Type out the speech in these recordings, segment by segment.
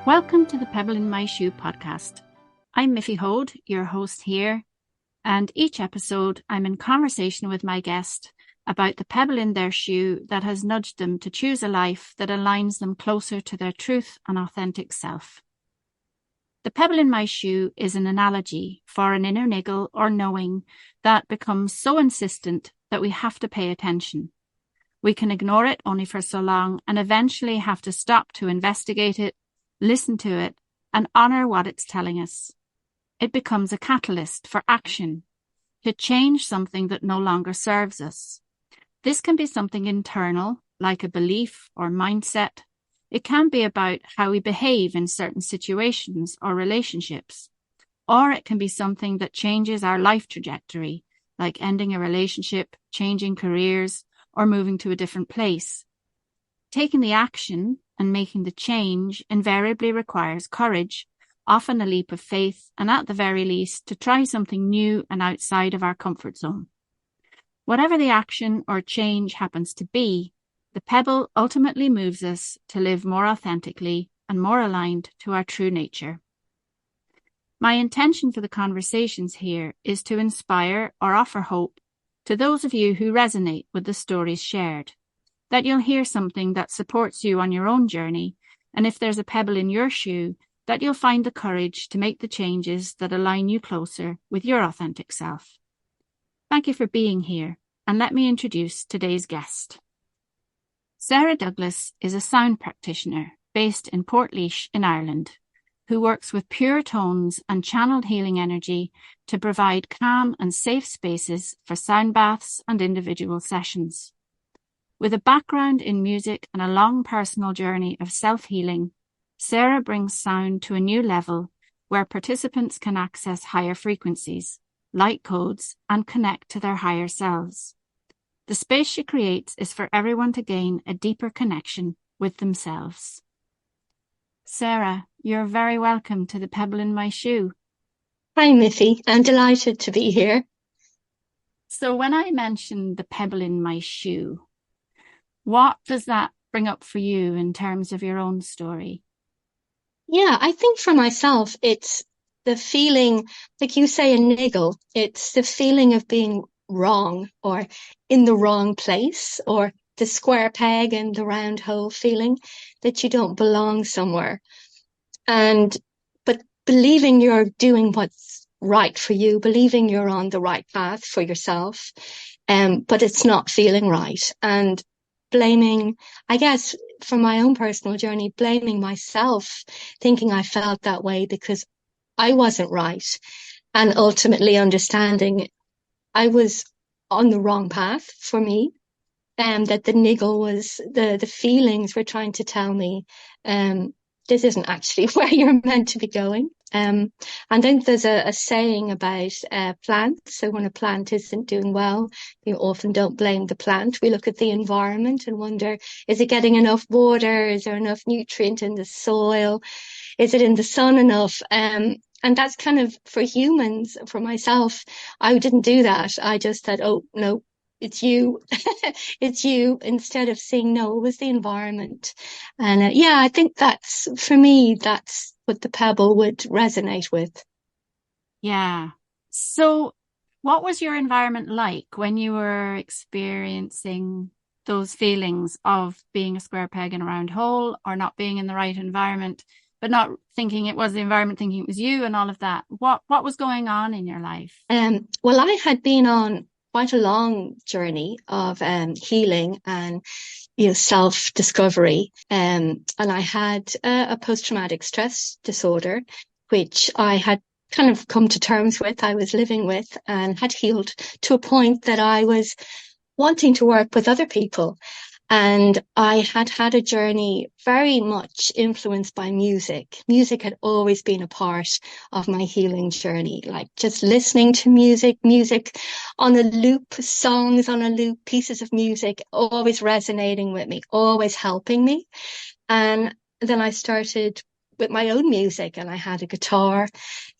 Welcome to the Pebble in My Shoe podcast. I'm Miffy Hoad, your host here, and each episode I'm in conversation with my guest about the pebble in their shoe that has nudged them to choose a life that aligns them closer to their truth and authentic self. The pebble in my shoe is an analogy for an inner niggle or knowing that becomes so insistent that we have to pay attention. We can ignore it only for so long and eventually have to stop to investigate it, listen to it, and honor what it's telling us. It becomes a catalyst for action, to change something that no longer serves us. This can be something internal, like a belief or mindset. It can be about how we behave in certain situations or relationships. Or it can be something that changes our life trajectory, like ending a relationship, changing careers, or moving to a different place. Taking the action and making the change invariably requires courage, often a leap of faith, and at the very least, to try something new and outside of our comfort zone. Whatever the action or change happens to be, the pebble ultimately moves us to live more authentically and more aligned to our true nature. My intention for the conversations here is to inspire or offer hope to those of you who resonate with the stories shared, that you'll hear something that supports you on your own journey, and if there's a pebble in your shoe, that you'll find the courage to make the changes that align you closer with your authentic self. Thank you for being here, and let me introduce today's guest. Sarah Douglas is a sound practitioner based in Portlaoise in Ireland, who works with pure tones and channeled healing energy to provide calm and safe spaces for sound baths and individual sessions. With a background in music and a long personal journey of self-healing, Sarah brings sound to a new level where participants can access higher frequencies, light codes, and connect to their higher selves. The space she creates is for everyone to gain a deeper connection with themselves. Sarah, you're very welcome to the Pebble in My Shoe. Hi, Miffy. I'm delighted to be here. So when I mentioned the pebble in my shoe, what does that bring up for you in terms of your own story? Yeah, I think for myself, it's the feeling, like you say, a niggle. It's the feeling of being wrong or in the wrong place, or the square peg in the round hole feeling that you don't belong somewhere. But believing you're doing what's right for you, believing you're on the right path for yourself, but it's not feeling right. And blaming, I guess, from my own personal journey, blaming myself, thinking I felt that way because I wasn't right. And ultimately understanding I was on the wrong path for me. That the niggle was the feelings were trying to tell me, this isn't actually where you're meant to be going. And then there's a saying about plants. So when a plant isn't doing well, you often don't blame the plant. We look at the environment and wonder, is it getting enough water? Is there enough nutrient in the soil? Is it in the sun enough? And that's kind of for humans, for myself, I didn't do that. I just said, oh, no, it's you. It's you, instead of saying, no, it was the environment. And I think that's, for me, that's what the pebble would resonate with. Yeah. So what was your environment like when you were experiencing those feelings of being a square peg in a round hole, or not being in the right environment, but not thinking it was the environment, thinking it was you and all of that? What was going on in your life? Well, I had been on quite a long journey of healing and self-discovery. And I had a post-traumatic stress disorder, which I had kind of come to terms with, I was living with, and had healed to a point that I was wanting to work with other people. And I had had a journey very much influenced by music. Music had always been a part of my healing journey, like just listening to music on a loop, songs on a loop, pieces of music, always resonating with me, always helping me. And then I started with my own music, and I had a guitar,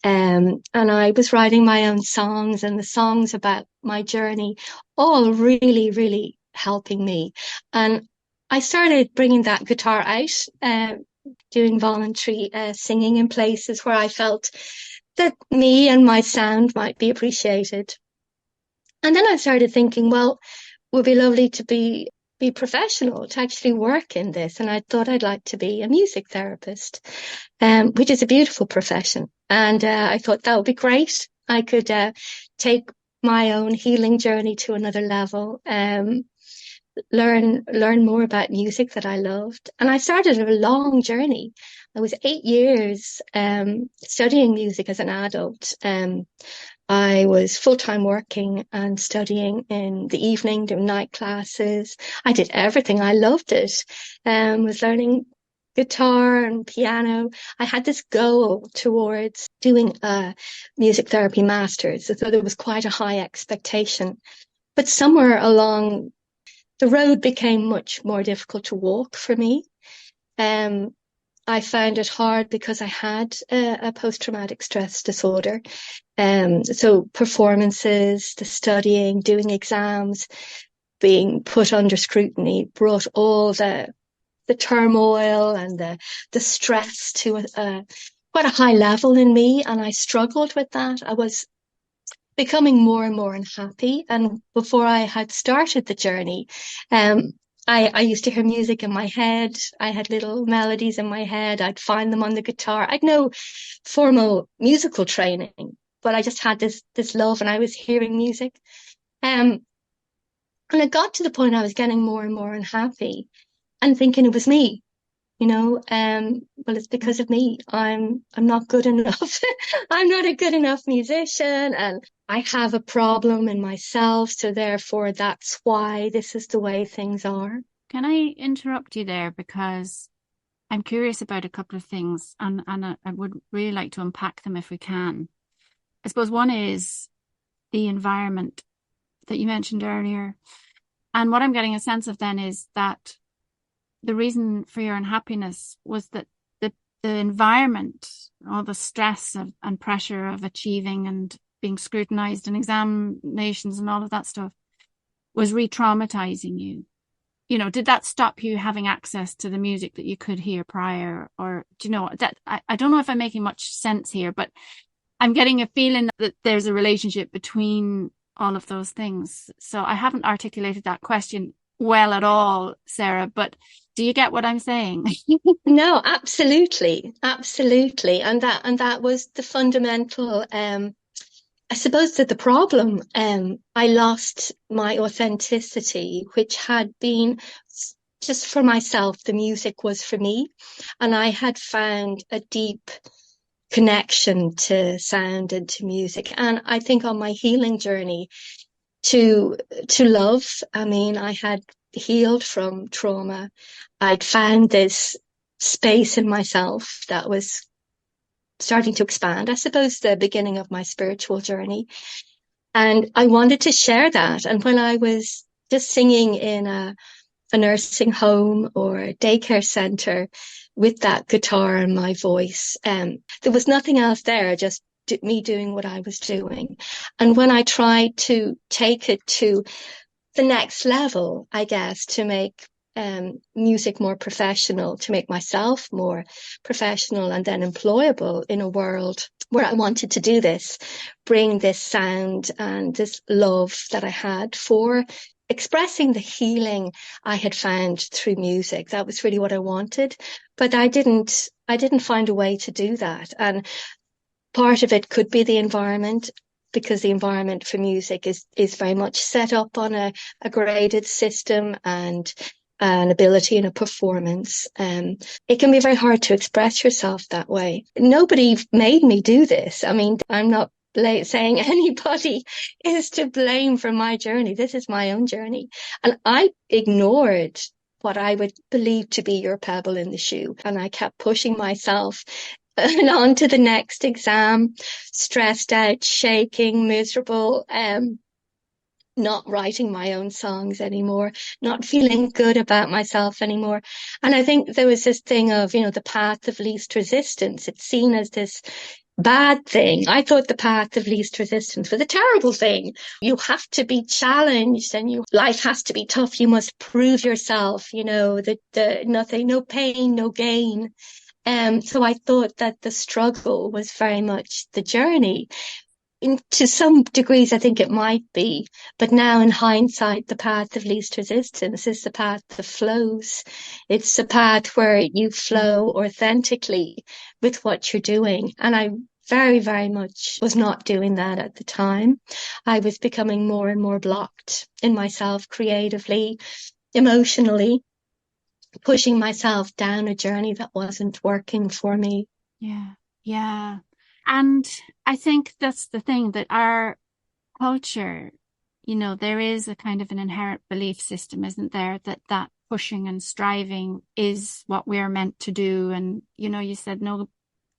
and I was writing my own songs, and the songs about my journey, all really, really helping me. And I started bringing that guitar out doing voluntary singing in places where I felt that me and my sound might be appreciated. And then I started thinking, well, it would be lovely to be professional, to actually work in this. And I thought I'd like to be a music therapist, which is a beautiful profession. And I thought that would be great. I could take my own healing journey to another level, learn more about music that I loved. And I started a long journey. I was 8 years studying music as an adult. I was full-time working and studying in the evening, doing night classes. I did everything. I loved it. Was learning guitar and piano. I had this goal towards doing a music therapy master's, so there was quite a high expectation. But somewhere along the road became much more difficult to walk for me. I found it hard because I had a post-traumatic stress disorder. So performances, the studying, doing exams, being put under scrutiny brought all the turmoil and the stress to quite a high level in me. And I struggled with that. I was becoming more and more unhappy. And before I had started the journey, I used to hear music in my head. I had little melodies in my head. I'd find them on the guitar. I'd no formal musical training, but I just had this love and I was hearing music. And it got to the point I was getting more and more unhappy and thinking it was me. Well, it's because of me. I'm not good enough. I'm not a good enough musician, and I have a problem in myself. So therefore, that's why this is the way things are. Can I interrupt you there? Because I'm curious about a couple of things, and I would really like to unpack them if we can. I suppose one is the environment that you mentioned earlier. And what I'm getting a sense of then is that the reason for your unhappiness was that the environment, all the stress and pressure of achieving and being scrutinized in examinations and all of that stuff was re-traumatizing you. Did that stop you having access to the music that you could hear prior? Or do you know that I don't know if I'm making much sense here, but I'm getting a feeling that there's a relationship between all of those things. So I haven't articulated that question well at all, Sarah, but do you get what I'm saying? No, absolutely. Absolutely. And that was the fundamental, I suppose that the problem, I lost my authenticity, which had been just for myself. The music was for me, and I had found a deep connection to sound and to music. And I think on my healing journey to love, I mean, I had healed from trauma. I'd found this space in myself that was starting to expand, I suppose, the beginning of my spiritual journey. And I wanted to share that. And when I was just singing in a nursing home or a daycare center with that guitar and my voice, there was nothing else there, just me doing what I was doing. And when I tried to take it to the next level, I guess, to make music more professional, to make myself more professional and then employable in a world where I wanted to do this, bring this sound and this love that I had for expressing the healing I had found through music. That was really what I wanted, but I didn't find a way to do that. And part of it could be the environment, because the environment for music is very much set up on a graded system and an ability and a performance. It can be very hard to express yourself that way. Nobody made me do this. I mean, I'm not saying anybody is to blame for my journey. This is my own journey. And I ignored what I would believe to be your pebble in the shoe. And I kept pushing myself and on to the next exam, stressed out, shaking, miserable, not writing my own songs anymore, not feeling good about myself anymore. And I think there was this thing of, the path of least resistance. It's seen as this bad thing. I thought the path of least resistance was a terrible thing. You have to be challenged and life has to be tough. You must prove yourself, the nothing, no pain, no gain. So I thought that the struggle was very much the journey. To some degrees, I think it might be, but now in hindsight, the path of least resistance is the path that flows. It's the path where you flow authentically with what you're doing. And I very, very much was not doing that at the time. I was becoming more and more blocked in myself creatively, emotionally, pushing myself down a journey that wasn't working for me. Yeah. Yeah. And I think that's the thing, that our culture, there is a kind of an inherent belief system, isn't there, that pushing and striving is what we're meant to do. And, you said no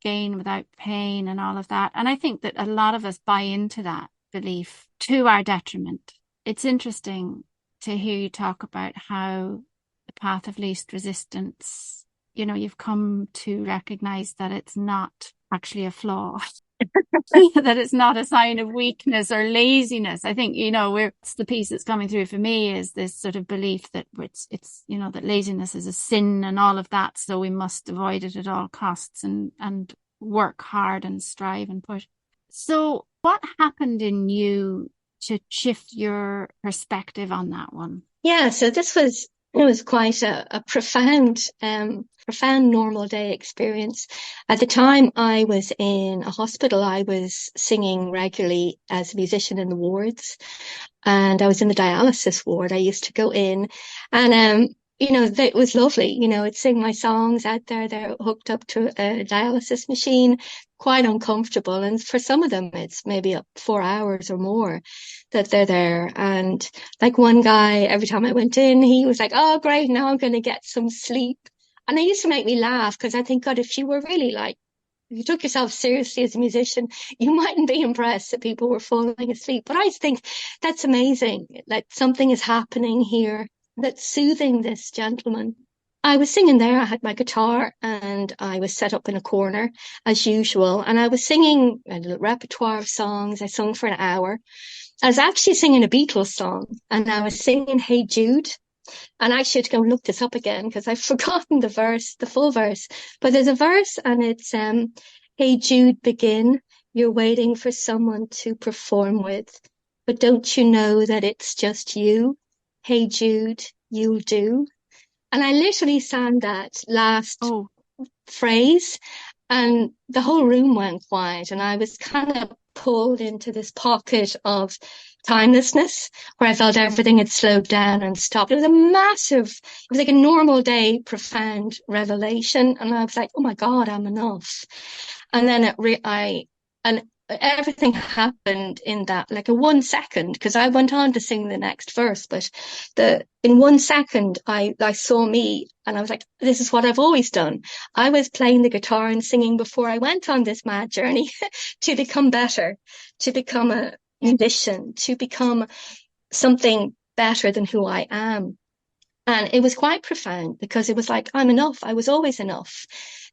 gain without pain and all of that. And I think that a lot of us buy into that belief to our detriment. It's interesting to hear you talk about how the path of least resistance, you've come to recognize that it's not actually a flaw. That it's not a sign of weakness or laziness. I think, it's the piece that's coming through for me is this sort of belief that it's that laziness is a sin and all of that. So we must avoid it at all costs and work hard and strive and push. So what happened in you to shift your perspective on that one? Yeah, so it was quite a profound, normal day experience. At the time I was in a hospital, I was singing regularly as a musician in the wards, and I was in the dialysis ward. I used to go in and, it was lovely. I'd sing my songs out there. They're hooked up to a dialysis machine, quite uncomfortable. And for some of them, it's maybe up 4 hours or more that they're there. And like one guy, every time I went in, he was like, "Oh, great. Now I'm going to get some sleep." And it used to make me laugh because I think, God, if you were really like, if you took yourself seriously as a musician, you mightn't be impressed that people were falling asleep. But I think that's amazing that something is happening here that's soothing this gentleman. I was singing there. I had my guitar and I was set up in a corner as usual. And I was singing a little repertoire of songs. I sung for an hour. I was actually singing a Beatles song and I was singing Hey Jude. And I should go look this up again because I've forgotten the verse, the full verse. But there's a verse and it's Hey Jude, begin. You're waiting for someone to perform with. But don't you know that it's just you? Hey Jude, you'll do. And I literally sang that last phrase and the whole room went quiet and I was kind of pulled into this pocket of timelessness where I felt everything had slowed down and stopped. It was like a normal day, profound revelation. And I was like, oh my God, I'm enough. And then and everything happened in that, like a 1 second, because I went on to sing the next verse, but in 1 second, I saw me and I was like, this is what I've always done. I was playing the guitar and singing before I went on this mad journey to become better, to become a musician, to become something better than who I am. And it was quite profound because it was like, I'm enough. I was always enough.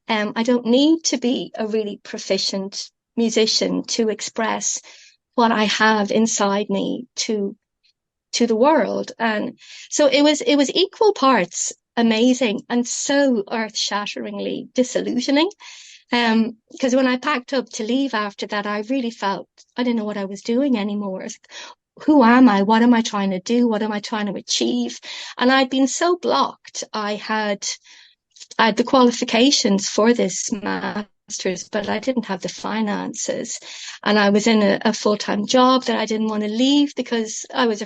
I don't need to be a really proficient musician to express what I have inside me to the world. And so it was equal parts amazing and so earth-shatteringly disillusioning. Because when I packed up to leave after that, I really felt I didn't know what I was doing anymore. Who am I? What am I trying to do? What am I trying to achieve? And I'd been so blocked. I had the qualifications for this master's, but I didn't have the finances. And I was in a full-time job that I didn't want to leave because I was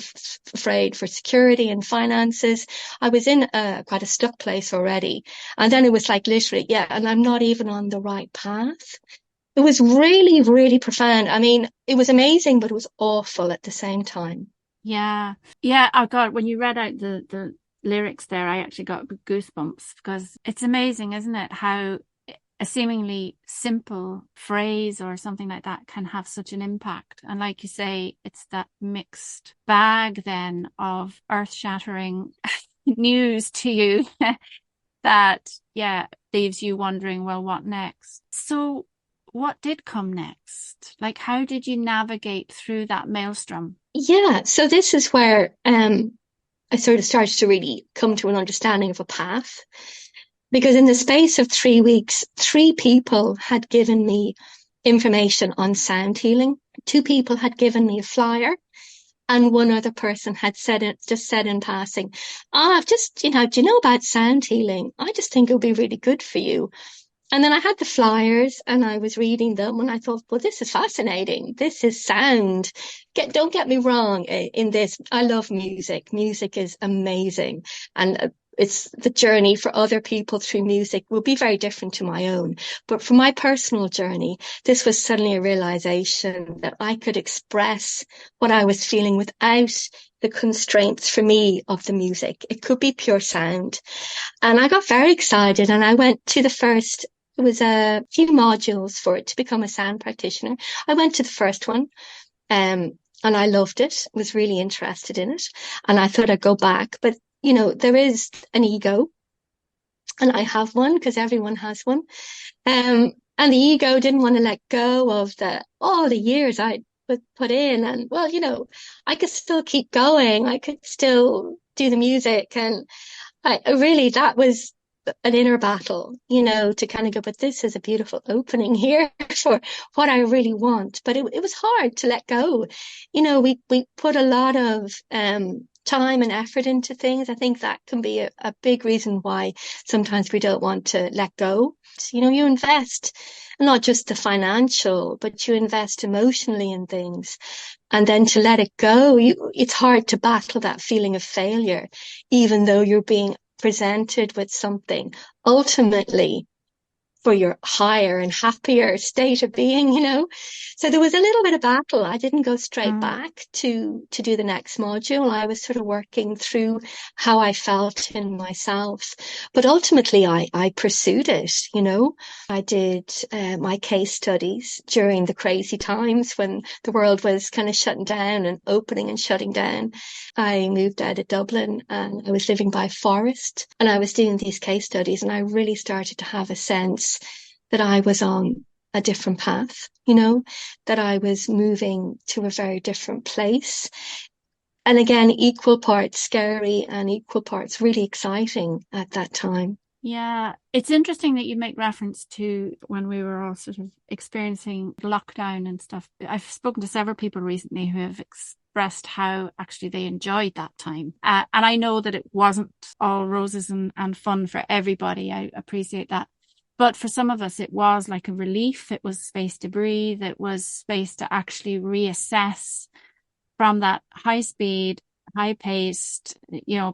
afraid for security and finances. I was in quite a stuck place already. And then it was like literally, yeah, and I'm not even on the right path. It was really, really profound. I mean, it was amazing, but it was awful at the same time. Yeah. Yeah. Oh God, when you read out the lyrics there, I actually got goosebumps because it's amazing, isn't it? How a seemingly simple phrase or something like that can have such an impact. And like you say, it's that mixed bag then of earth-shattering news to you that, yeah, leaves you wondering, well, what next? So what did come next? Like, how did you navigate through that maelstrom? Yeah, so this is where I sort of started to really come to an understanding of a path. Because in the space of 3 weeks, three people had given me information on sound healing. Two people had given me a flyer, and one other person had just said in passing, I've just, do you know about sound healing? I just think it would be really good for you. And then I had the flyers and I was reading them and I thought, well, this is fascinating. This is sound. Don't get me wrong in this. I love music. Music is amazing. And it's the journey for other people through music will be very different to my own. But for my personal journey, this was suddenly a realization that I could express what I was feeling without the constraints for me of the music. It could be pure sound. And I got very excited and I went to the first. It was a few modules for it to become a sound practitioner. I went to the first one, and I loved it. Was really interested in it. And I thought I'd go back. But, there is an ego, and I have one because everyone has one. And the ego didn't want to let go of all the years I put in. And, well, I could still keep going. I could still do the music. And that was an inner battle, to kind of go, but this is a beautiful opening here for what I really want. But it was hard to let go. We put a lot of time and effort into things. I think that can be a big reason why sometimes we don't want to let go. You invest not just the financial, but you invest emotionally in things. And then to let it go, it's hard to battle that feeling of failure, even though you're being presented with something ultimately for your higher and happier state of being, So there was a little bit of battle. I didn't go straight back to do the next module. I was sort of working through how I felt in myself. But ultimately, I pursued it, I did my case studies during the crazy times when the world was kind of shutting down and opening and shutting down. I moved out of Dublin and I was living by a forest and I was doing these case studies and I really started to have a sense that I was on a different path, that I was moving to a very different place. And again, equal parts scary and equal parts really exciting at that time. Yeah, it's interesting that you make reference to when we were all sort of experiencing lockdown and stuff. I've spoken to several people recently who have expressed how actually they enjoyed that time. And I know that it wasn't all roses and fun for everybody. I appreciate that. But for some of us, it was like a relief. It was space to breathe. It was space to actually reassess from that high speed, high paced,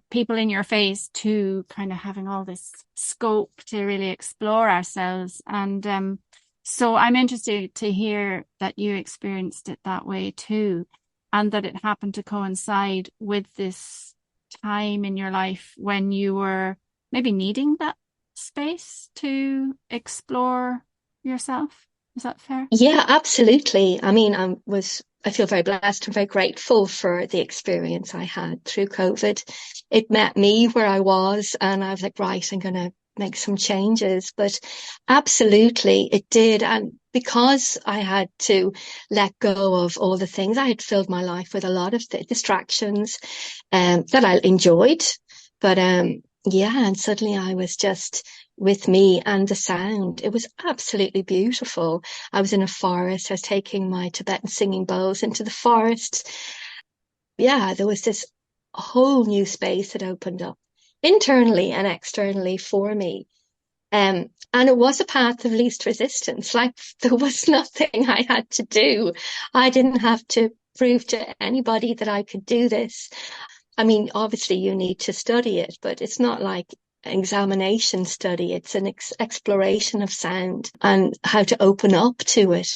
people in your face to kind of having all this scope to really explore ourselves. And so I'm interested to hear that you experienced it that way too, and that it happened to coincide with this time in your life when you were maybe needing that space to explore yourself. Is that fair? Yeah, absolutely. I mean, I feel very blessed and very grateful for the experience I had through COVID. It met me where I was and I was like, right, I'm going to make some changes, but absolutely it did. And because I had to let go of all the things, I had filled my life with a lot of distractions, that I enjoyed, but, yeah, and suddenly I was just with me and the sound. It was absolutely beautiful. I was in a forest. I was taking my Tibetan singing bowls into the forest. Yeah, there was this whole new space that opened up internally and externally for me. And it was a path of least resistance. Like there was nothing I had to do. I didn't have to prove to anybody that I could do this. I mean, obviously you need to study it, but it's not like an examination study. It's an exploration of sound and how to open up to it.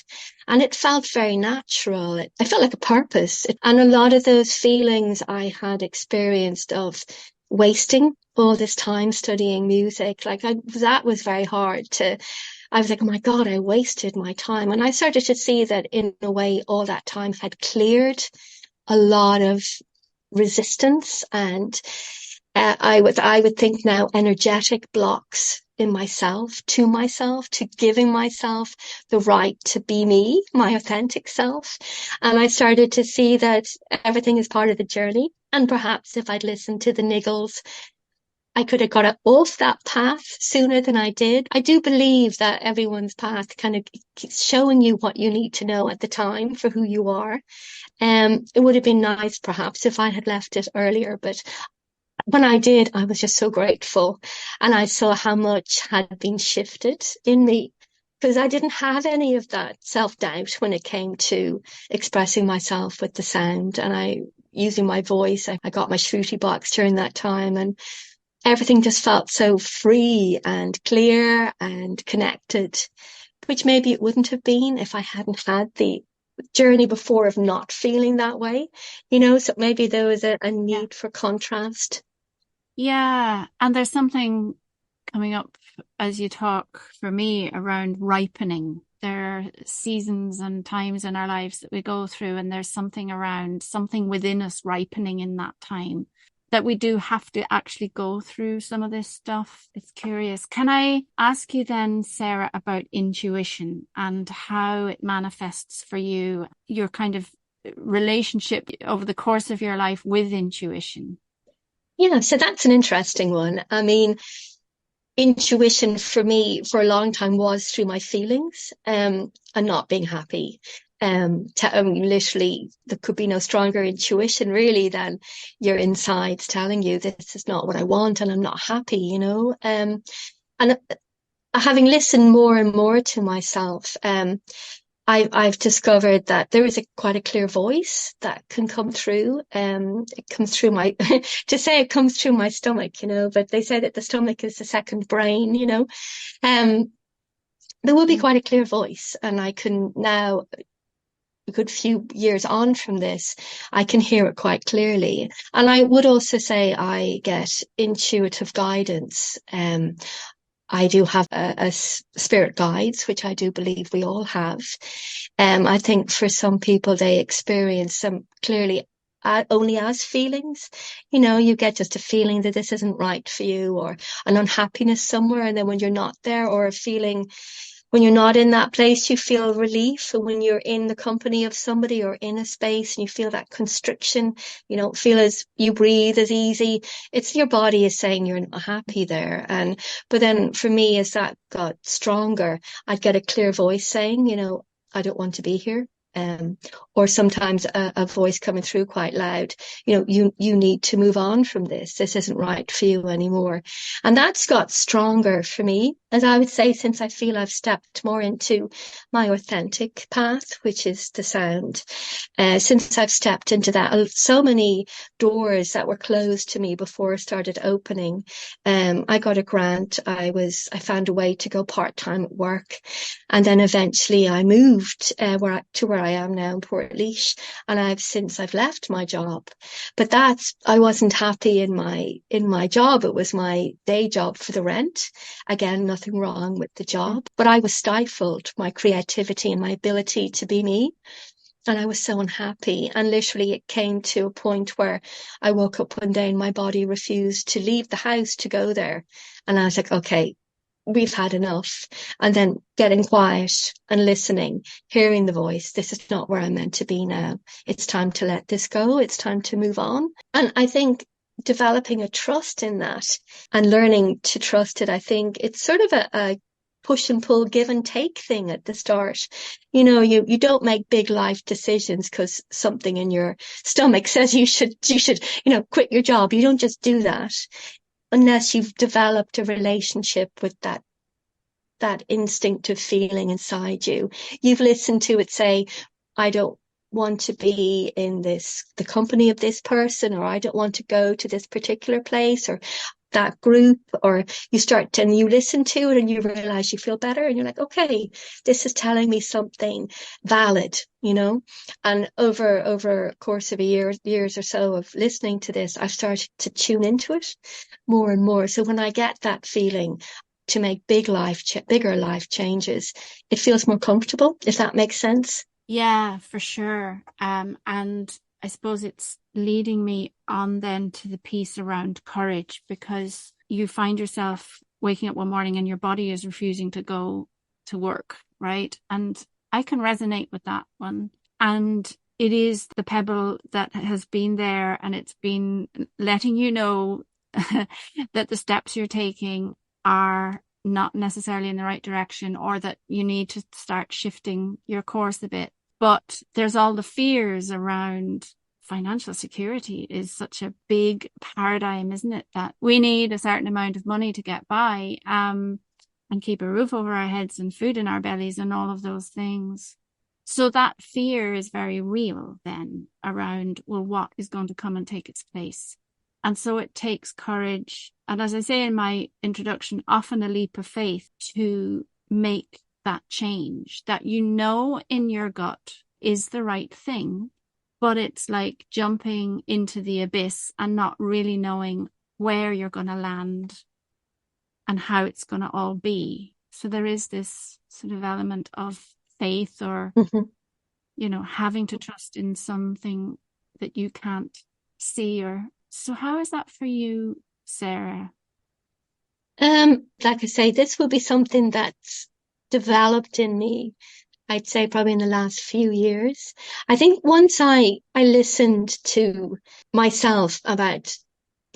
And it felt very natural. I felt like a purpose. And a lot of those feelings I had experienced of wasting all this time studying music, that was very hard I was like, oh my God, I wasted my time. And I started to see that in a way, all that time had cleared a lot of resistance and I would think now energetic blocks in myself, to giving myself the right to be me, my authentic self. And I started to see that everything is part of the journey. And perhaps if I'd listened to the niggles, I could have got off that path sooner than I did. I do believe that everyone's path kind of keeps showing you what you need to know at the time for who you are. It would have been nice perhaps if I had left it earlier, but when I did, I was just so grateful. And I saw how much had been shifted in me because I didn't have any of that self-doubt when it came to expressing myself with the sound and using my voice. I got my shruti box during that time and everything just felt so free and clear and connected, which maybe it wouldn't have been if I hadn't had the journey before of not feeling that way, so maybe there was a need for contrast. Yeah. And there's something coming up as you talk for me around ripening. There are seasons and times in our lives that we go through, and there's something around something within us ripening in that time that we do have to actually go through some of this stuff. It's curious. Can I ask you then, Sarah, about intuition and how it manifests for you, your kind of relationship over the course of your life with intuition? Yeah, so that's an interesting one. I mean, intuition for me for a long time was through my feelings, and not being happy. Literally, there could be no stronger intuition really than your insides telling you this is not what I want and I'm not happy. And having listened more and more to myself, I've discovered that there is quite a clear voice that can come through. It comes through my, to say it comes through my stomach, but they say that the stomach is the second brain. There will be quite a clear voice, and I can now, a good few years on from this, I can hear it quite clearly. And I would also say I get intuitive guidance. I do have a spirit guides, which I do believe we all have. I think for some people, they experience them clearly only as feelings. You get just a feeling that this isn't right for you, or an unhappiness somewhere. And then when you're not there, or a feeling when you're not in that place, you feel relief. And when you're in the company of somebody or in a space and you feel that constriction, you don't feel as you breathe as easy. It's your body is saying you're not happy there. But then for me, as that got stronger, I'd get a clear voice saying, I don't want to be here. Or sometimes a voice coming through quite loud, you need to move on from this. This isn't right for you anymore. And that's got stronger for me, as I would say, since I feel I've stepped more into my authentic path, which is the sound. Since I've stepped into that, so many doors that were closed to me before started opening. I got a grant. I found a way to go part-time at work. And then eventually I moved to where I am now in Portlaoise, and I've left my job. But I wasn't happy in my job. It was my day job for the rent. Again, nothing wrong with the job, but I was stifled, my creativity and my ability to be me. And I was so unhappy. And literally it came to a point where I woke up one day and my body refused to leave the house to go there. And I was like, okay, we've had enough. And then getting quiet and listening, hearing the voice. This is not where I'm meant to be now. It's time to let this go. It's time to move on. And I think developing a trust in that and learning to trust it, I think it's sort of a push and pull, give and take thing at the start. You don't make big life decisions because something in your stomach says you should, quit your job. You don't just do that unless you've developed a relationship with that instinctive feeling inside you. You've listened to it say, I don't want to be in the company of this person, or I don't want to go to this particular place or that group. Or you start and you listen to it and you realize you feel better and you're like, okay, this is telling me something valid, and over a course of years or so of listening to this, I've started to tune into it more and more. So when I get that feeling to make bigger life changes, it feels more comfortable, if that makes sense. Yeah, for sure. And I suppose it's leading me on then to the piece around courage, because you find yourself waking up one morning and your body is refusing to go to work, right? And I can resonate with that one. And it is the pebble that has been there, and it's been letting you know that the steps you're taking are not necessarily in the right direction, or that you need to start shifting your course a bit. But there's all the fears around financial security is such a big paradigm, isn't it? That we need a certain amount of money to get by, and keep a roof over our heads and food in our bellies and all of those things. So that fear is very real then around, well, what is going to come and take its place? And so it takes courage. And as I say in my introduction, often a leap of faith to make that change that you know in your gut is the right thing, but it's like jumping into the abyss and not really knowing where you're going to land and how it's going to all be. So there is this sort of element of faith, or, you know, having to trust in something that you can't see. Or so how is that for you, Sarah? Like I say, this will be something that's developed in me, I'd say probably in the last few years. I think once I listened to myself about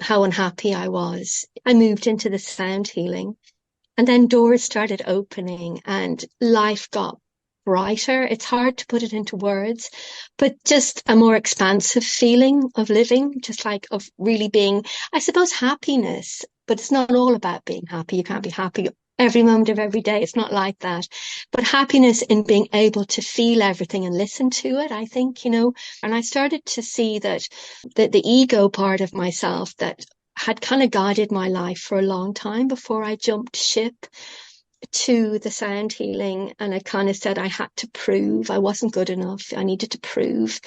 how unhappy I was, I moved into the sound healing, and then doors started opening and life got brighter. It's hard to put it into words, but just a more expansive feeling of living, just like of really being, I suppose, happiness. But it's not all about being happy. You can't be happy every moment of every day. It's not like that. But happiness in being able to feel everything and listen to it, I think, you know. And I started to see that the ego part of myself that had kind of guided my life for a long time before I jumped ship to the sound healing, and I kind of said I had to prove I wasn't good enough. I needed to prove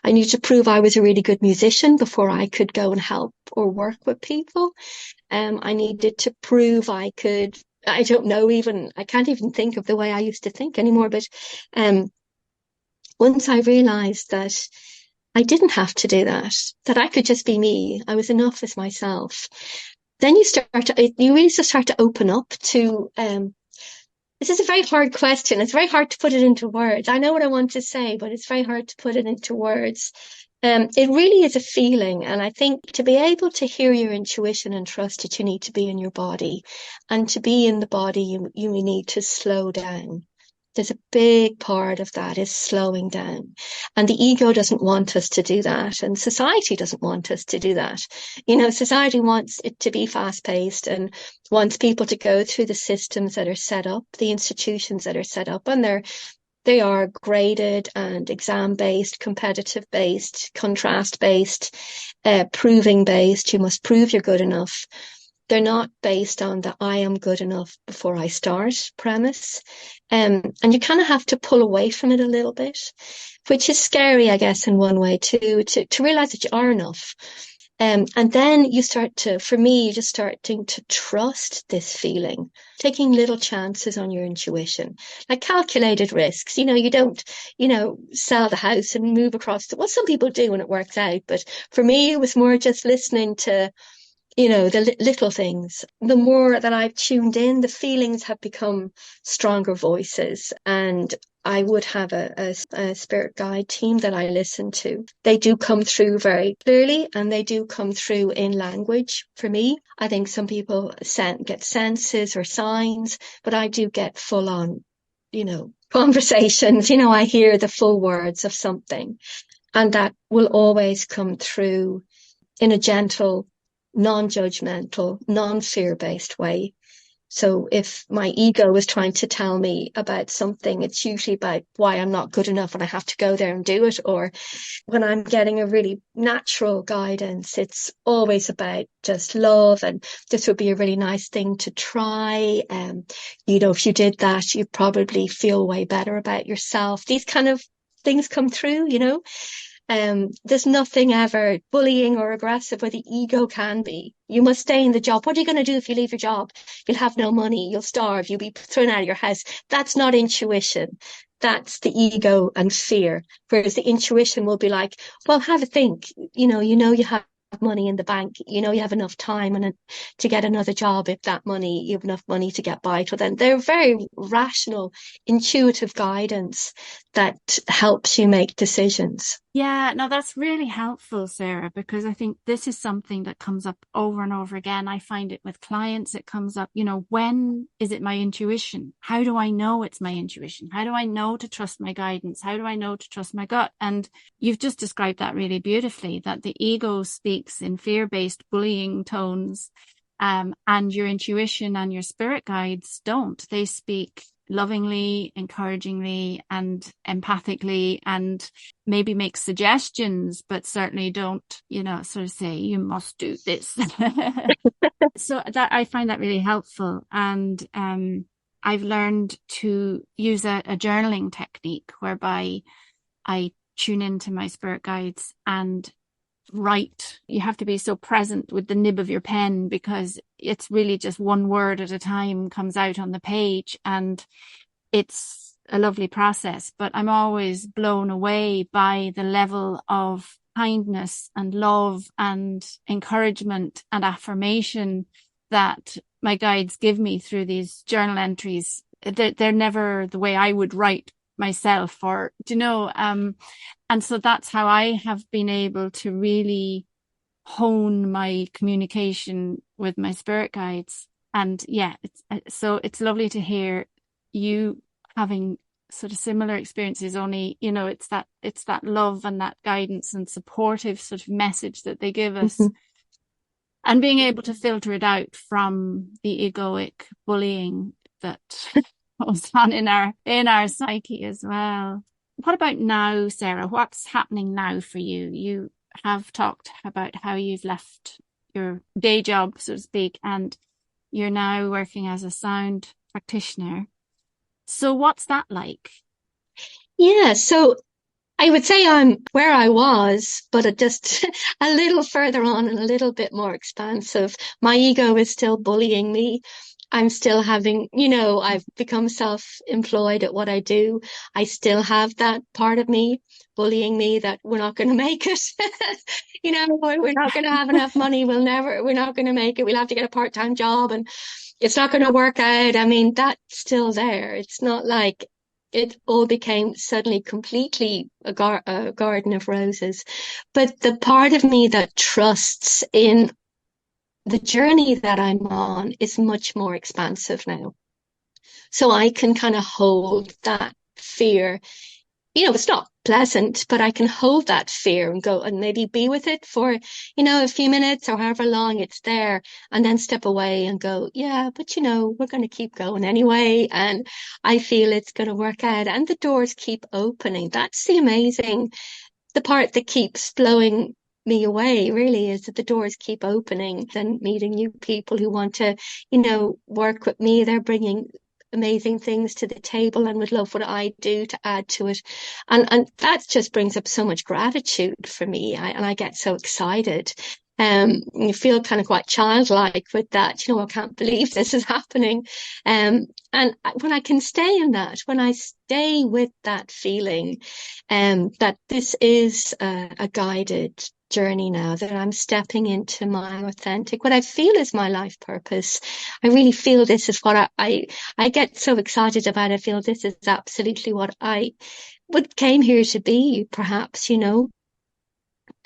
I was a really good musician before I could go and help or work with people. I needed to prove I could, I don't know, even I can't even think of the way I used to think anymore, but once I realized that I didn't have to do that, that I could just be me, I was enough as myself, then you really start to open up to this is a very hard question. It's very hard to put it into words. I know what I want to say, but it's very hard to put it into words. It really is a feeling. And I think to be able to hear your intuition and trust it, you need to be in your body. And to be in the body, you need to slow down. There's a big part of that is slowing down. And the ego doesn't want us to do that. And society doesn't want us to do that. You know, society wants it to be fast paced and wants people to go through the systems that are set up, the institutions that are set up, and they are graded and exam based, competitive based, contrast based, proving based. You must prove you're good enough. They're not based on the I am good enough before I start premise. And you kind of have to pull away from it a little bit, which is scary, I guess, in one way too, to realize that you are enough. And then you start to, for me, you just starting to trust this feeling, taking little chances on your intuition, like calculated risks. You know, you don't, sell the house and move across well, some people do and it works out. But for me, it was more just listening to, the little things. The more that I've tuned in, the feelings have become stronger voices. And I would have a spirit guide team that I listen to. They do come through very clearly, and they do come through in language for me. I think some people get senses or signs, but I do get full on, conversations. I hear the full words of something, and that will always come through in a gentle, non-judgmental, non-fear-based way. So if my ego is trying to tell me about something, it's usually about why I'm not good enough and I have to go there and do it. Or when I'm getting a really natural guidance, it's always about just love and this would be a really nice thing to try. If you did that, you'd probably feel way better about yourself. These kind of things come through, there's nothing ever bullying or aggressive where the ego can be. You must stay in the job. What are you going to do if you leave your job? You'll have no money. You'll starve. You'll be thrown out of your house. That's not intuition. that's the ego and fear. Whereas the intuition will be like, well, have a think. You have money in the bank, you have enough time to get another job. If that money, you have enough money to get by till then. They're very rational, intuitive guidance that helps you make decisions. Yeah, no, that's really helpful, Sarah, because I think this is something that comes up over and over again. I find it with clients, it comes up, when is it my intuition? How do I know it's my intuition? How do I know to trust my guidance? How do I know to trust my gut? And you've just described that really beautifully, that the ego speaks in fear-based bullying tones, and your intuition and your spirit guides don't. They speak lovingly, encouragingly, and empathically, and maybe make suggestions, but certainly don't, sort of say, you must do this. So that I find that really helpful. And I've learned to use a journaling technique whereby I tune into my spirit guides and write. You have to be so present with the nib of your pen, because it's really just one word at a time comes out on the page, and it's a lovely process. But I'm always blown away by the level of kindness and love and encouragement and affirmation that my guides give me through these journal entries. They're never the way I would write myself, or and so that's how I have been able to really hone my communication with my spirit guides. And yeah, it's lovely to hear you having sort of similar experiences, only it's that love and that guidance and supportive sort of message that they give us. And being able to filter it out from the egoic bullying that goes on in our psyche as well. What about now, Sarah? What's happening now for you? You have talked about how you've left your day job, so to speak, and you're now working as a sound practitioner. So what's that like? Yeah, so I would say I'm where I was, but just a little further on and a little bit more expansive. My ego is still bullying me. I'm still having, I've become self-employed at what I do. I still have that part of me bullying me that we're not going to make it. We're not going to have enough money. We're not going to make it. We'll have to get a part-time job and it's not going to work out. I mean, that's still there. It's not like it all became suddenly completely a garden of roses. But the part of me that trusts in the journey that I'm on is much more expansive now. So I can kind of hold that fear. It's not pleasant, but I can hold that fear and go and maybe be with it for, a few minutes or however long it's there, and then step away and go, yeah, but we're going to keep going anyway. And I feel it's going to work out, and the doors keep opening. That's the part that keeps blowing me away, really, is that the doors keep opening and meeting new people who want to, work with me. They're bringing amazing things to the table and would love what I do to add to it. And that just brings up so much gratitude for me. I get so excited. You feel kind of quite childlike with that. I can't believe this is happening. And when I can stay in that, when I stay with that feeling, that this is a guided journey now, that I'm stepping into my authentic, what I feel is my life purpose. I really feel this is what I get so excited about. I feel this is absolutely what came here to be, perhaps, so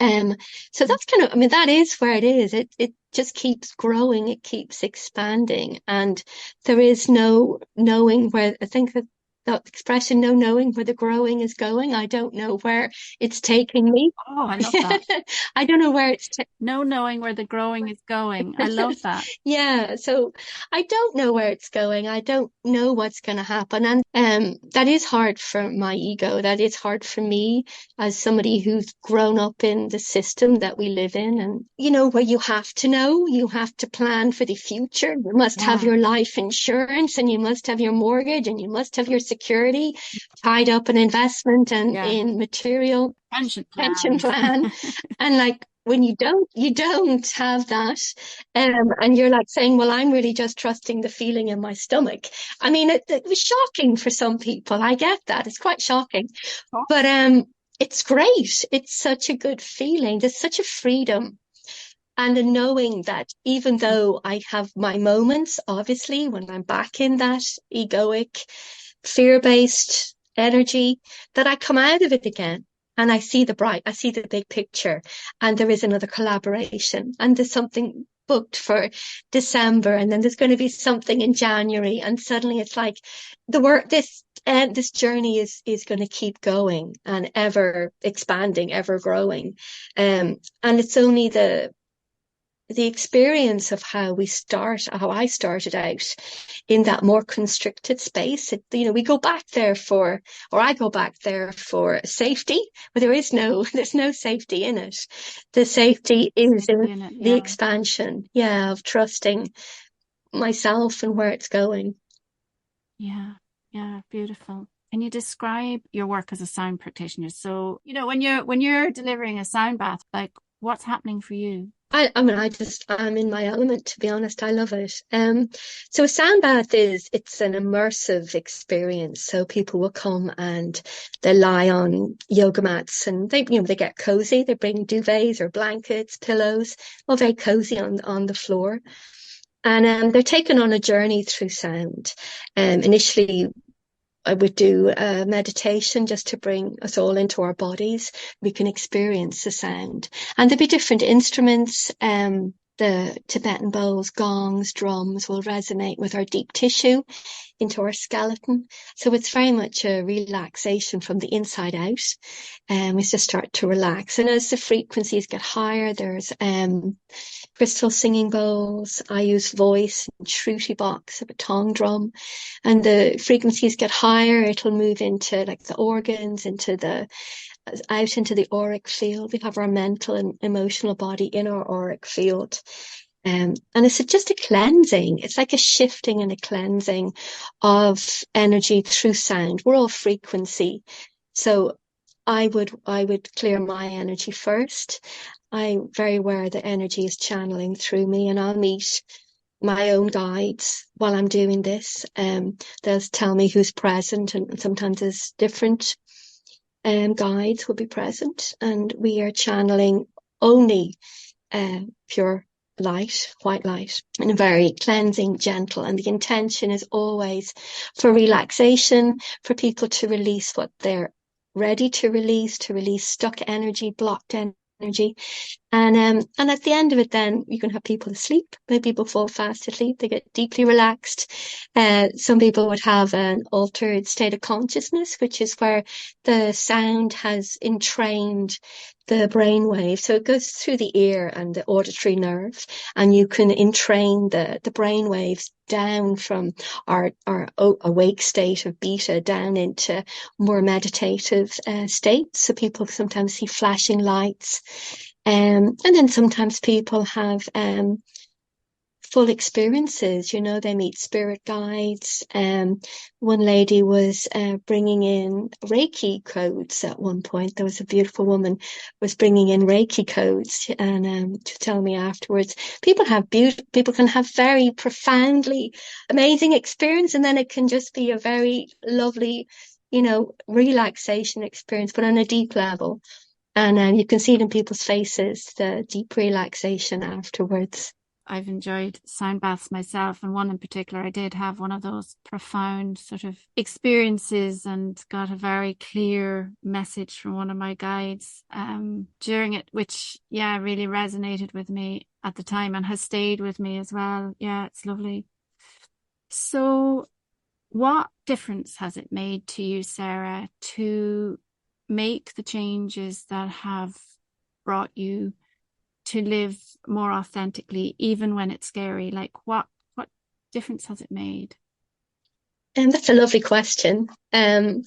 that's that is where it is. It just keeps growing. It keeps expanding, and there is no knowing where, I think that expression, no knowing where the growing is going. I don't know where it's taking me. Oh, I love that. I don't know where no knowing where the growing is going. I love that. Yeah, so I don't know where it's going. I don't know what's going to happen. And that is hard for my ego. That is hard for me as somebody who's grown up in the system that we live in. And, where you have to know, you have to plan for the future. You must have your life insurance, and you must have your mortgage, and you must have your security, tied up in investment and Yeah. in material Pension pension plans. plan. And like when you don't have that, and you're like saying, well, I'm really just trusting the feeling in my stomach. I mean, it was shocking for some people. I get that. It's quite shocking. But it's great. It's such a good feeling. There's such a freedom. And a knowing that even though I have my moments, obviously, when I'm back in that egoic, fear-based energy, that I come out of it again and I see the big picture, and there is another collaboration, and there's something booked for December, and then there's going to be something in January, and suddenly it's like the work, this journey is going to keep going and ever expanding, ever growing. And it's only the experience of how I started out in that more constricted space. We go back there or I go back there for safety, but there's no safety in it. The safety is in It, the yeah. expansion, of trusting myself and where it's going. Yeah. Yeah. Beautiful. Can you describe your work as a sound practitioner? So, when you're delivering a sound bath, like what's happening for you? I'm in my element, to be honest. I love it. So a sound bath it's an immersive experience. So people will come and they lie on yoga mats and they get cozy. They bring duvets or blankets, pillows, all very cozy on the floor. And they're taken on a journey through sound. Initially, I would do a meditation just to bring us all into our bodies. We can experience the sound. And there'll be different instruments. The Tibetan bowls, gongs, drums will resonate with our deep tissue into our skeleton. So it's very much a relaxation from the inside out. We just start to relax. And as the frequencies get higher, there's crystal singing bowls. I use voice and shruti box of a tongue drum. And the frequencies get higher, it'll move into like the organs, out into the auric field. We have our mental and emotional body in our auric field. And it's just a cleansing. It's like a shifting and a cleansing of energy through sound. We're all frequency. So I would clear my energy first. I'm very aware that energy is channeling through me, and I'll meet my own guides while I'm doing this. They'll tell me who's present, and sometimes there's different guides will be present, and we are channeling only pure light, white light, and very cleansing, gentle. And the intention is always for relaxation, for people to release what they're ready to release stuck energy, blocked energy. And at the end of it, then you can have people asleep. Maybe people fall fast asleep. They get deeply relaxed. Some people would have an altered state of consciousness, which is where the sound has entrained the brain wave. So it goes through the ear and the auditory nerve, and you can entrain the brain waves down from our awake state of beta down into more meditative states. So people sometimes see flashing lights. And then sometimes people have full experiences, they meet spirit guides. One lady was bringing in Reiki codes at one point. There was a beautiful woman was bringing in Reiki codes, and to tell me afterwards, people can have very profoundly amazing experience, and then it can just be a very lovely, relaxation experience, but on a deep level. And you can see it in people's faces, the deep relaxation afterwards. I've enjoyed sound baths myself, and one in particular, I did have one of those profound sort of experiences and got a very clear message from one of my guides during it, which, really resonated with me at the time and has stayed with me as well. Yeah, it's lovely. So what difference has it made to you, Sarah, to make the changes that have brought you to live more authentically, even when it's scary? Like what difference has it made? And that's a lovely question. I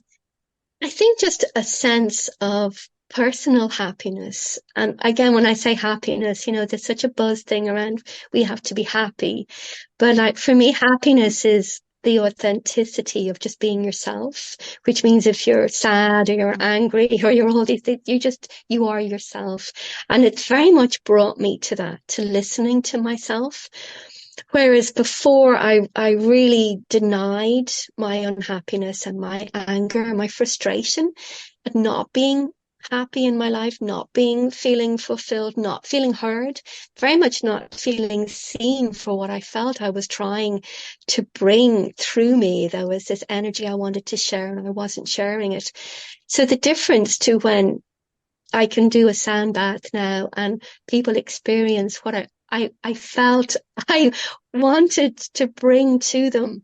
think just a sense of personal happiness. And again, when I say happiness, there's such a buzz thing around we have to be happy. But like for me, happiness is the authenticity of just being yourself, which means if you're sad or you're angry or you're all these things, you are yourself. And it's very much brought me to that, to listening to myself. Whereas before I really denied my unhappiness and my anger and my frustration at not being happy in my life, not being feeling fulfilled, not feeling heard, very much not feeling seen for what I felt I was trying to bring through me. There was this energy I wanted to share and I wasn't sharing it. So the difference to when I can do a sound bath now and people experience what I felt I wanted to bring to them.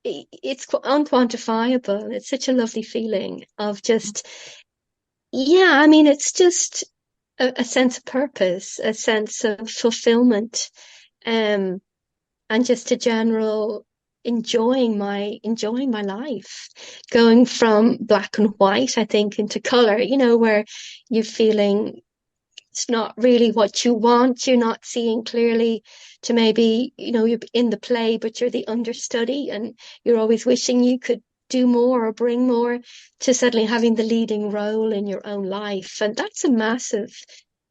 It's unquantifiable. It's such a lovely feeling of just, yeah, I mean, it's just a sense of purpose, a sense of fulfillment, um, and just a general enjoying my life, going from black and white, I think, into color, where you're feeling it's not really what you want. You're not seeing clearly to maybe, you're in the play, but you're the understudy and you're always wishing you could do more or bring more to suddenly having the leading role in your own life. And that's a massive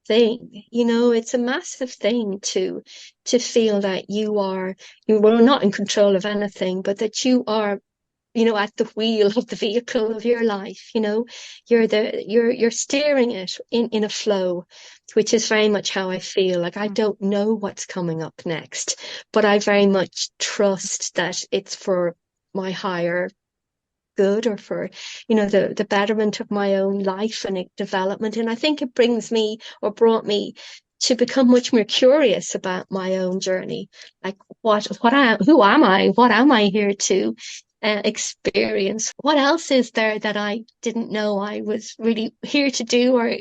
thing. It's a massive thing to feel that you're not in control of anything, but that you are at the wheel of the vehicle of your life. You're steering it in a flow, which is very much how I feel. Like I don't know what's coming up next, but I very much trust that it's for my higher good or for, the betterment of my own life and development. And I think it brought me to become much more curious about my own journey. Like who am I? What am I here to experience? What else is there that I didn't know I was really here to do, or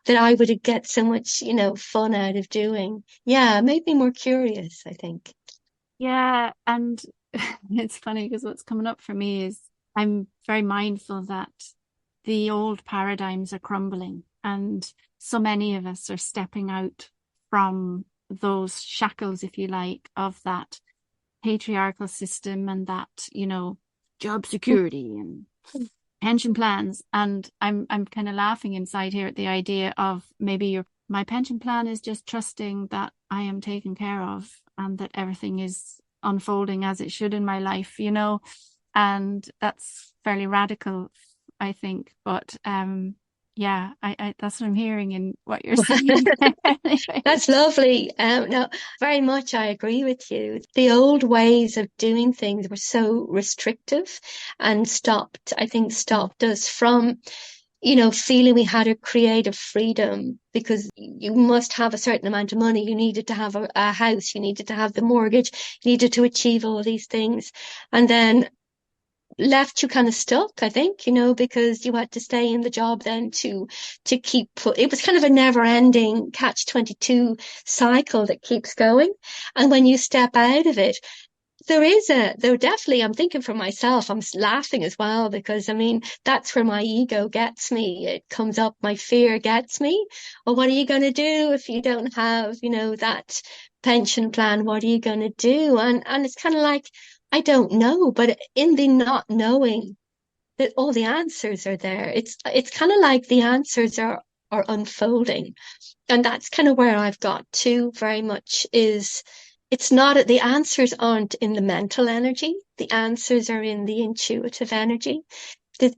that I would get so much, fun out of doing? Yeah, it made me more curious, I think. Yeah, and it's funny because what's coming up for me is I'm very mindful that the old paradigms are crumbling, and so many of us are stepping out from those shackles, if you like, of that patriarchal system and that, job security and pension plans. And I'm kind of laughing inside here at the idea of maybe my pension plan is just trusting that I am taken care of and that everything is unfolding as it should in my life, and that's fairly radical, I think. But yeah, I that's what I'm hearing in what you're saying. That's lovely. No, very much I agree with you. The old ways of doing things were so restrictive and stopped us from, feeling we had a creative freedom, because you must have a certain amount of money. You needed to have a house. You needed to have the mortgage. You needed to achieve all these things. And then left you kind of stuck, I think, because you had to stay in the job then to keep it was kind of a never ending catch-22 cycle that keeps going. And when you step out of it, there definitely, I'm thinking for myself, I'm laughing as well, because I mean, that's where my ego gets me. It comes up, my fear gets me. Well, what are you going to do if you don't have, that pension plan? What are you going to do? And it's kind of like, I don't know, but in the not knowing that all the answers are there, it's kind of like the answers are unfolding. And that's kind of where I've got to very much is it's not the answers aren't in the mental energy. The answers are in the intuitive energy. That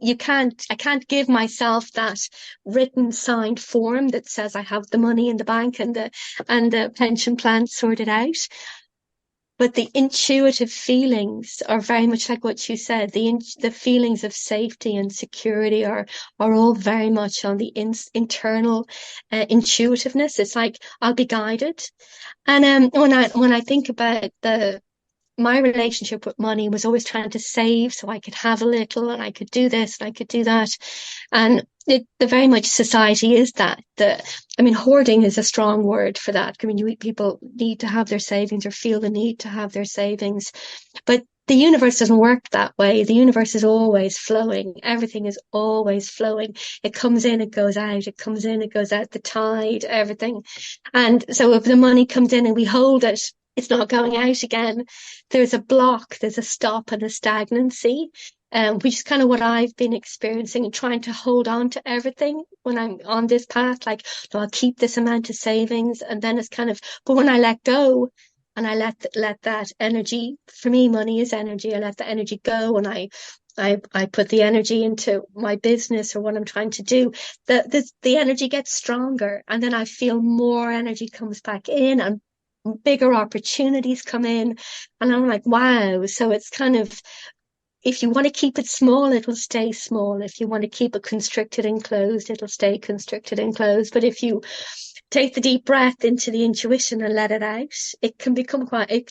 I can't give myself that written signed form that says I have the money in the bank and the pension plan sorted out. But the intuitive feelings are very much like what you said. The feelings of safety and security are all very much on the internal intuitiveness. It's like I'll be guided. And when I think about my relationship with money was always trying to save so I could have a little and I could do this and I could do that. And the very much society is I mean, hoarding is a strong word for that. I mean, people need to have their savings or feel the need to have their savings, but the universe doesn't work that way. The universe is always flowing. Everything is always flowing. It comes in, it goes out. It comes in, it goes out. The tide, everything. And so if the money comes in and we hold it, it's not going out again. There's a block, there's a stop and a stagnancy, which is kind of what I've been experiencing and trying to hold on to everything when I'm on this path. Like, no, I'll keep this amount of savings, and then it's kind of, but when I let go and I let that energy, for me, money is energy. I let the energy go, and I put the energy into my business or what I'm trying to do. The energy gets stronger, and then I feel more energy comes back in, and bigger opportunities come in, and I'm like, wow. So it's kind of, if you want to keep it small, it will stay small. If you want to keep it constricted and closed, it'll stay constricted and closed. But if you take the deep breath into the intuition and let it out, it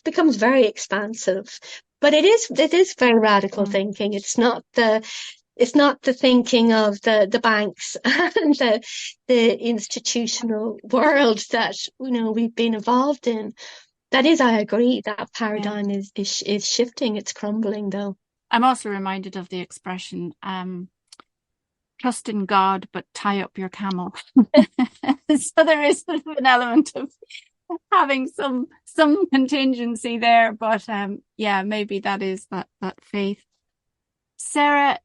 becomes very expansive. But it is very radical thinking. It's not the thinking of the banks and the institutional world that we've been involved in. That is, I agree, that paradigm is shifting. It's crumbling, though. I'm also reminded of the expression, trust in God, but tie up your camel. So there is an element of having some contingency there, but maybe that is that faith. Sarah,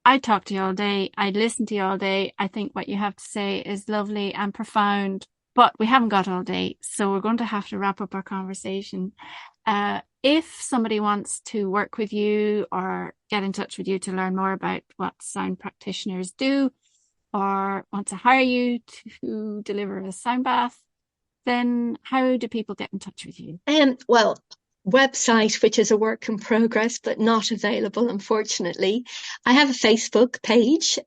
I talk to you all day. I listen to you all day. I think what you have to say is lovely and profound, but we haven't got all day, so we're going to have to wrap up our conversation. If somebody wants to work with you or get in touch with you to learn more about what sound practitioners do, or want to hire you to deliver a sound bath, then how do people get in touch with you? Well, website, which is a work in progress, but not available, unfortunately. I have a Facebook page,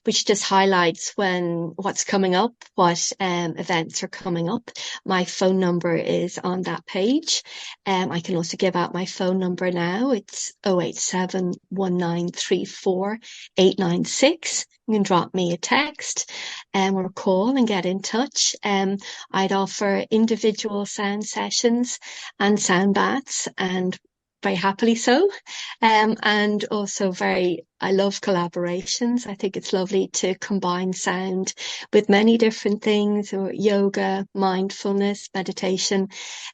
which just highlights what's coming up, what events are coming up. My phone number is on that page. I can also give out my phone number now. It's 087 1934 896. You can drop me a text or call and get in touch. I'd offer individual sound sessions and sound baths, and very happily so. And also I love collaborations. I think it's lovely to combine sound with many different things, or yoga, mindfulness, meditation.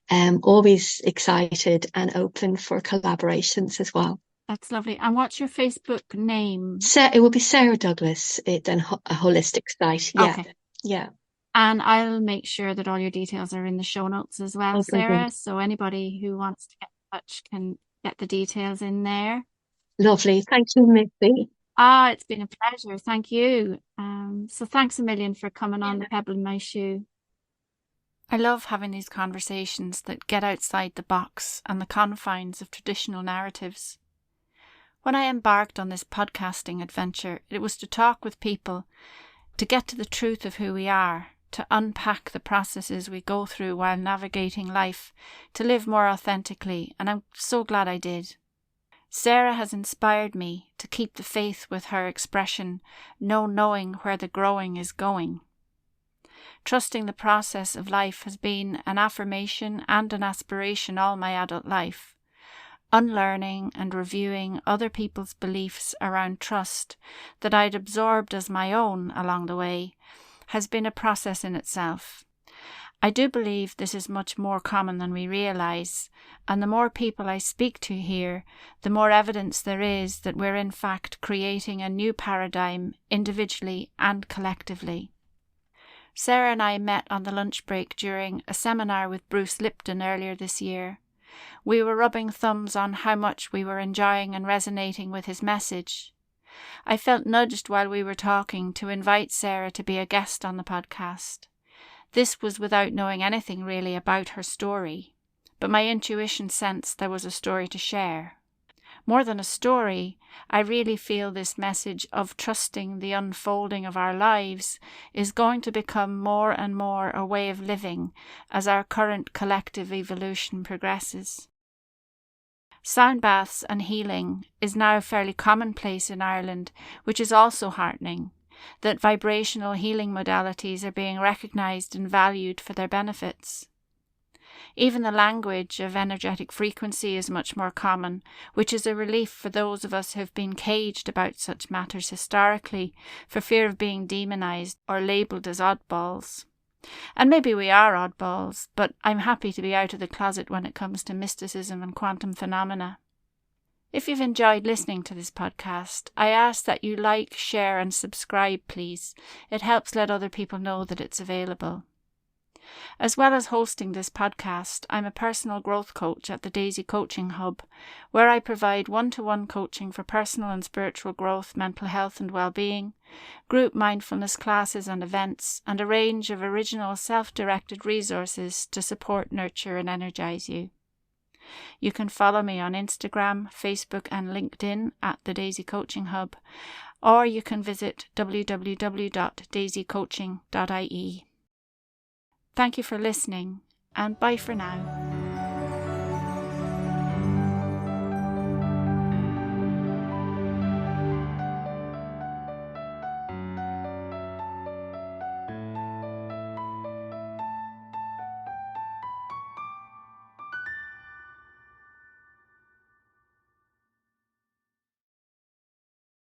Always excited and open for collaborations as well. That's lovely. And what's your Facebook name? It will be Sarah Douglas, then a holistic site. Yeah. Okay. Yeah. And I'll make sure that all your details are in the show notes as well, Okay, Sarah. good. So anybody who wants to get in touch can get the details in there. Lovely. Thank you, Miffy. It's been a pleasure. Thank you. So thanks a million for coming on the Pebble in My Shoe. I love having these conversations that get outside the box and the confines of traditional narratives. When I embarked on this podcasting adventure, it was to talk with people, to get to the truth of who we are, to unpack the processes we go through while navigating life, to live more authentically, and I'm so glad I did. Sarah has inspired me to keep the faith with her expression, no knowing where the growing is going. Trusting the process of life has been an affirmation and an aspiration all my adult life. Unlearning and reviewing other people's beliefs around trust that I'd absorbed as my own along the way has been a process in itself. I do believe this is much more common than we realise, and the more people I speak to here, the more evidence there is that we're in fact creating a new paradigm individually and collectively. Sarah and I met on the lunch break during a seminar with Bruce Lipton earlier this year. We were rubbing thumbs on how much we were enjoying and resonating with his message. I felt nudged while we were talking to invite Sarah to be a guest on the podcast. This was without knowing anything really about her story, but my intuition sensed there was a story to share. More than a story, I really feel this message of trusting the unfolding of our lives is going to become more and more a way of living as our current collective evolution progresses. Sound baths and healing is now fairly commonplace in Ireland, which is also heartening, that vibrational healing modalities are being recognised and valued for their benefits. Even the language of energetic frequency is much more common, which is a relief for those of us who have been caged about such matters historically for fear of being demonised or labelled as oddballs. And maybe we are oddballs, but I'm happy to be out of the closet when it comes to mysticism and quantum phenomena. If you've enjoyed listening to this podcast, I ask that you like, share and subscribe, please. It helps let other people know that it's available. As well as hosting this podcast, I'm a personal growth coach at the Daisy Coaching Hub, where I provide one-to-one coaching for personal and spiritual growth, mental health and well-being, group mindfulness classes and events, and a range of original self-directed resources to support, nurture and energize you. You can follow me on Instagram, Facebook and LinkedIn at the Daisy Coaching Hub, or you can visit www.daisycoaching.ie. Thank you for listening, and bye for now.